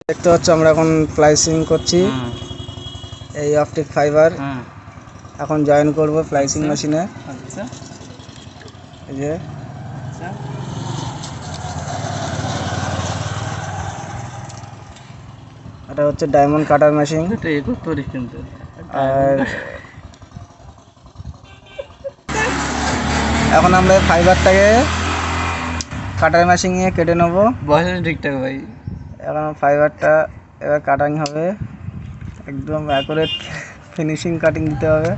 দেখতে পাচ্ছ আমরা এখন প্লাইসিং করছি এই অপটিক ফাইবার এখন জয়েন করব প্লাইসিং মেশিনে। আচ্ছা এই যে আচ্ছা এটা হচ্ছে ডায়মন্ড কাটার মেশিন। এটা এ করতে পারিস কিন্তু আর এখন আমরা ফাইবারটাকে কাটার মেশিন নিয়ে কেটে নেবো। বয়স ঠিকঠাক ভাই। এখন ফাইবারটা এবার কাটিং হবে, একদম অ্যাকুরেট ফিনিশিং কাটিং দিতে হবে।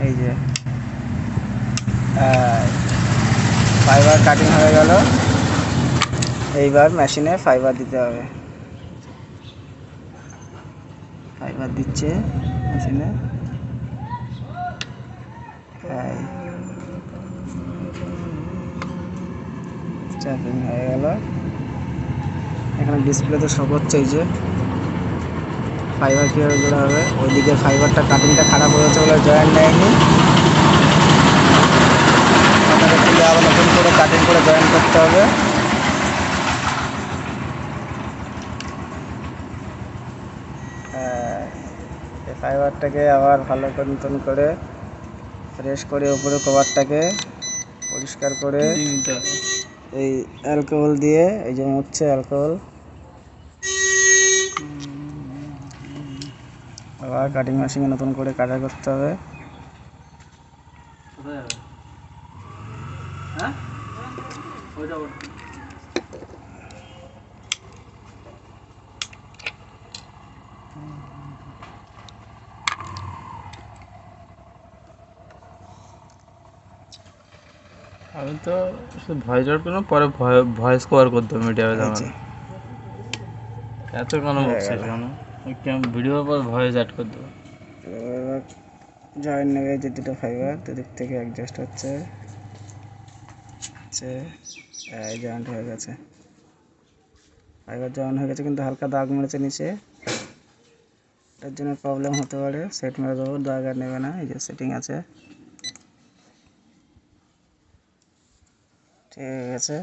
এই যে ফাইবার কাটিং হয়ে গেল, এইবার মেশিনে ফাইবার দিতে হবে। ফাইবার দিচ্ছে মেশিনে, চাপিং হয়ে গেল। এখানে ডিসপ্লেতে শো করছে এই যে ফাইবার কীভাবে জোড়া হবে। ওইদিকে ফাইবারটা কাটিংটা খারাপ হয়েছে বলে জয়েন্ট নেয়নি, আমাদের তুলে আবার নতুন করে কাটিং করে জয়েন করতে হবে। এই ফাইবারটাকে আবার ভালো করে নতুন করে ফ্রেশ করে উপরে কভারটাকে পরিষ্কার করে এই অ্যালকোহল দিয়ে, এই যে মুছছে অ্যালকোহল, আবার কাটিং মেশিনে নতুন করে কাটা করতে হবে। আমি তো শুধু ভয়েস আউট করলাম, পরে ভয়েস কভার করতে হবে মিডিয়াতে। আমার এত কেন বলছিস কেন? ভিডিওর পর ভয়েস অ্যাড করে দেবো। জয়েন নেবে যে দুটো ফাইবার, দুদিক থেকে অ্যাডজাস্ট হচ্ছে, জয়েন্ট হয়ে গেছে। ফাইবার জয়েন হয়ে গেছে, কিন্তু হালকা দাগ মেরেছে নিচে, এটার জন্য প্রবলেম হতে পারে। সেট মেরে দেবো, দাগ আর নেবে না। এই যে সেটিং আছে, ঠিক আছে।